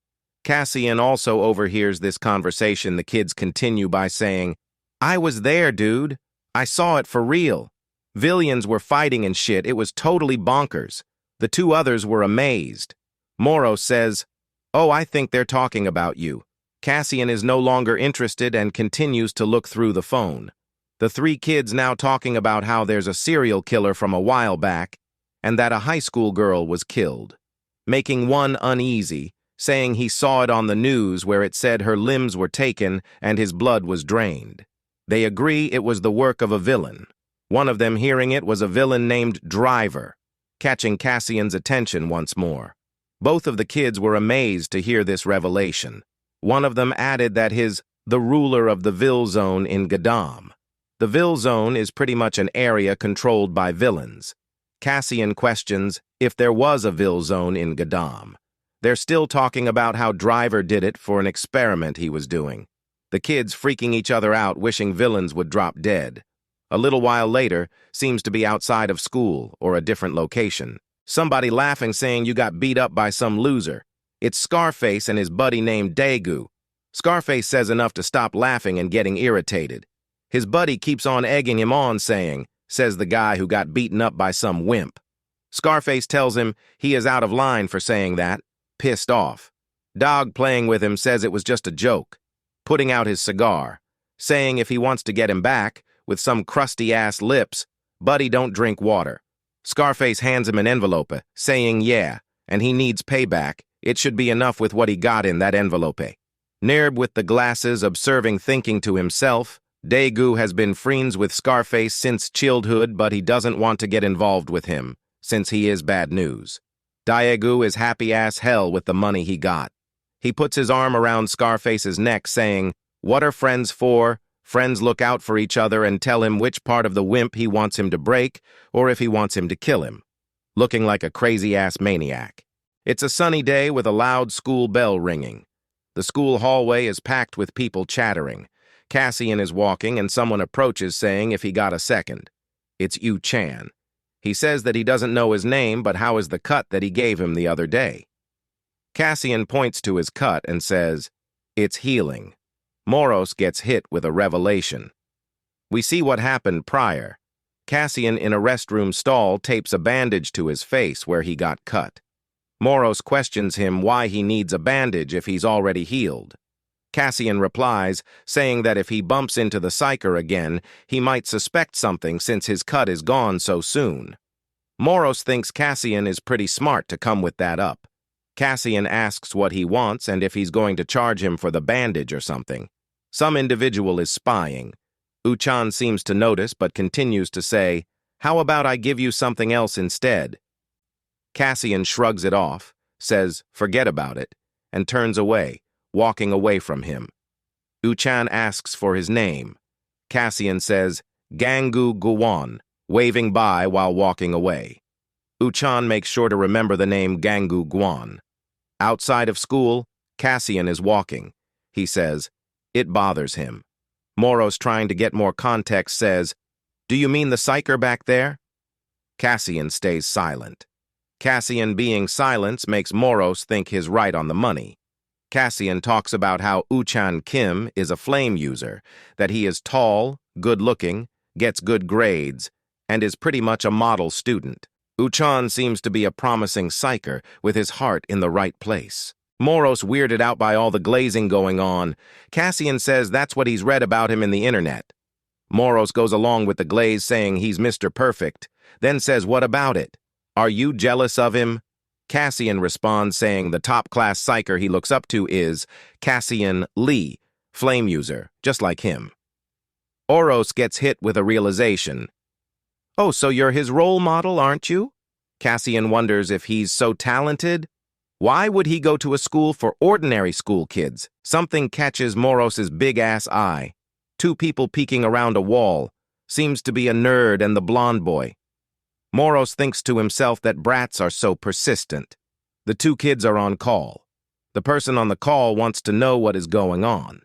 Cassian also overhears this conversation. The kids continue by saying, I was there, dude. I saw it for real. Villains were fighting and shit. It was totally bonkers. The two others were amazed. Moros says, "Oh, I think they're talking about you." Cassian is no longer interested and continues to look through the phone. The three kids now talking about how there's a serial killer from a while back and that a high school girl was killed, making one uneasy, saying he saw it on the news where it said her limbs were taken and his blood was drained. They agree it was the work of a villain. One of them hearing it was a villain named Driver, catching Cassian's attention once more. Both of the kids were amazed to hear this revelation. One of them added that the ruler of the Vil Zone in Gadam. The Vil Zone is pretty much an area controlled by villains. Cassian questions if there was a Vil Zone in Gadam. They're still talking about how Driver did it for an experiment he was doing. The kids freaking each other out, wishing villains would drop dead. A little while later, seems to be outside of school or a different location. Somebody laughing saying you got beat up by some loser. It's Scarface and his buddy named Daegu. Scarface says enough to stop laughing and getting irritated. His buddy keeps on egging him on says the guy who got beaten up by some wimp. Scarface tells him he is out of line for saying that, pissed off. Dog playing with him says it was just a joke, putting out his cigar, saying if he wants to get him back, with some crusty-ass lips, buddy don't drink water. Scarface hands him an envelope, saying yeah, and he needs payback. It should be enough with what he got in that envelope. Nerb with the glasses observing thinking to himself, Daegu has been friends with Scarface since childhood, but he doesn't want to get involved with him, since he is bad news. Daegu is happy as hell with the money he got. He puts his arm around Scarface's neck, saying, "What are friends for? Friends look out for each other and tell him which part of the wimp he wants him to break, or if he wants him to kill him." Looking like a crazy-ass maniac. It's a sunny day with a loud school bell ringing. The school hallway is packed with people chattering. Cassian is walking and someone approaches saying if he got a second. It's Yu Chan. He says that he doesn't know his name, but how is the cut that he gave him the other day? Cassian points to his cut and says, "It's healing." Moros gets hit with a revelation. We see what happened prior. Cassian in a restroom stall tapes a bandage to his face where he got cut. Moros questions him why he needs a bandage if he's already healed. Cassian replies, saying that if he bumps into the psycher again, he might suspect something since his cut is gone so soon. Moros thinks Cassian is pretty smart to come with that up. Cassian asks what he wants and if he's going to charge him for the bandage or something. Some individual is spying. Uchan seems to notice but continues to say, "How about I give you something else instead?" Cassian shrugs it off, says, "Forget about it," and turns away, walking away from him. Uchan asks for his name. Cassian says, "Gango Guan," waving by while walking away. Uchan makes sure to remember the name Gango Guan. Outside of school, Cassian is walking. He says, it bothers him. Moros, trying to get more context, says, "Do you mean the psycher back there?" Cassian stays silent. Cassian being silent makes Moros think he's right on the money. Cassian talks about how Uchan Kim is a flame user, that he is tall, good-looking, gets good grades, and is pretty much a model student. Uchan seems to be a promising psycher with his heart in the right place. Moros weirded out by all the glazing going on. Cassian says that's what he's read about him in the internet. Moros goes along with the glaze saying he's Mr. Perfect, then says, "What about it? Are you jealous of him?" Cassian responds saying the top-class psycher he looks up to is Cassian Lee, flame user, just like him. Oros gets hit with a realization. "Oh, so you're his role model, aren't you?" Cassian wonders if he's so talented. Why would he go to a school for ordinary school kids? Something catches Moros's big-ass eye. Two people peeking around a wall. Seems to be a nerd and the blonde boy. Moros thinks to himself that brats are so persistent. The two kids are on call. The person on the call wants to know what is going on.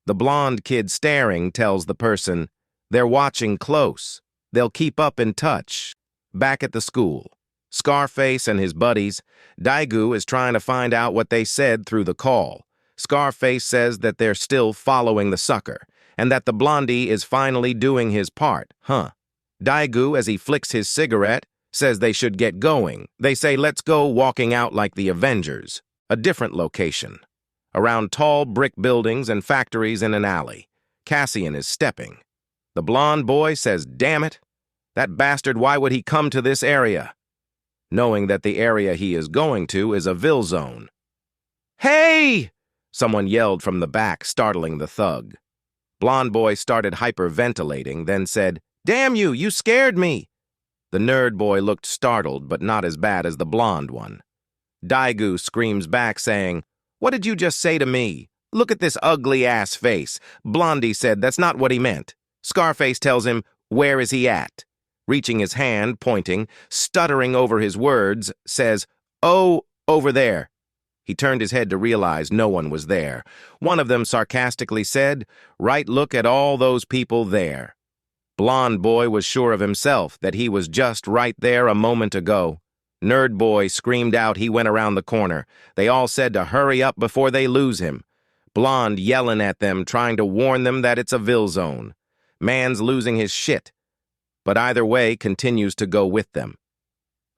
The blonde kid staring tells the person, "They're watching close. They'll keep up in touch." Back at the school, Scarface and his buddies, Daegu is trying to find out what they said through the call. Scarface says that they're still following the sucker, and that the blondie is finally doing his part, huh? Daegu, as he flicks his cigarette, says they should get going. They say, let's go walking out like the Avengers. A different location. Around tall brick buildings and factories in an alley. Cassian is stepping. The blonde boy says, damn it, that bastard, why would he come to this area? Knowing that the area he is going to is a Ville zone. Hey! Someone yelled from the back, startling the thug. Blonde boy started hyperventilating, then said, damn you, you scared me. The nerd boy looked startled, but not as bad as the blonde one. Daegu screams back, saying, what did you just say to me? Look at this ugly-ass face. Blondie said that's not what he meant. Scarface tells him, where is he at? Reaching his hand, pointing, stuttering over his words, says, oh, over there. He turned his head to realize no one was there. One of them sarcastically said, right, look at all those people there. Blonde boy was sure of himself that he was just right there a moment ago. Nerd boy screamed out he went around the corner. They all said to hurry up before they lose him. Blonde yelling at them, trying to warn them that it's a Ville zone. Man's losing his shit, but either way continues to go with them.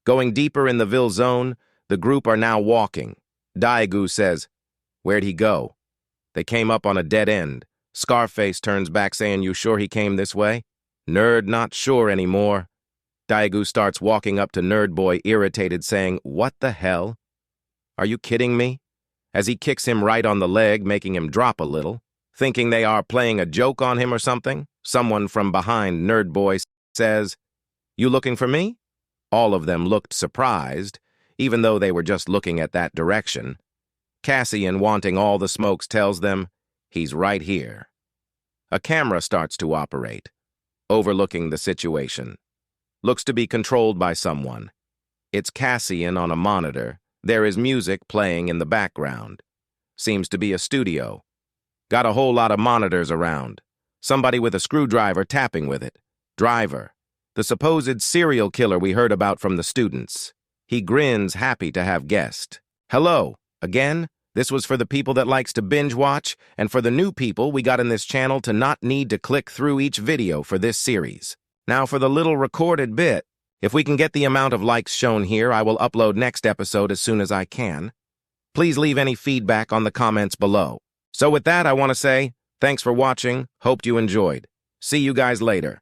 Going deeper in the Ville zone, the group are now walking. Daegu says, where'd he go? They came up on a dead end. Scarface turns back saying, you sure he came this way? Nerd not sure anymore. Daegu starts walking up to Nerd Boy, irritated, saying, what the hell? Are you kidding me? As he kicks him right on the leg, making him drop a little. Thinking they are playing a joke on him or something, someone from behind Nerd Boy says, you looking for me? All of them looked surprised, even though they were just looking at that direction. Cassian, wanting all the smokes, tells them, he's right here. A camera starts to operate, overlooking the situation. Looks to be controlled by someone. It's Cassian on a monitor. There is music playing in the background. Seems to be a studio. Got a whole lot of monitors around. Somebody with a screwdriver tapping with it. Driver. The supposed serial killer we heard about from the students. He grins, happy to have guessed. Hello, again? This was for the people that likes to binge watch, and for the new people we got in this channel to not need to click through each video for this series. Now for the little recorded bit. If we can get the amount of likes shown here, I will upload next episode as soon as I can. Please leave any feedback on the comments below. So with that, I want to say, thanks for watching, hoped you enjoyed. See you guys later.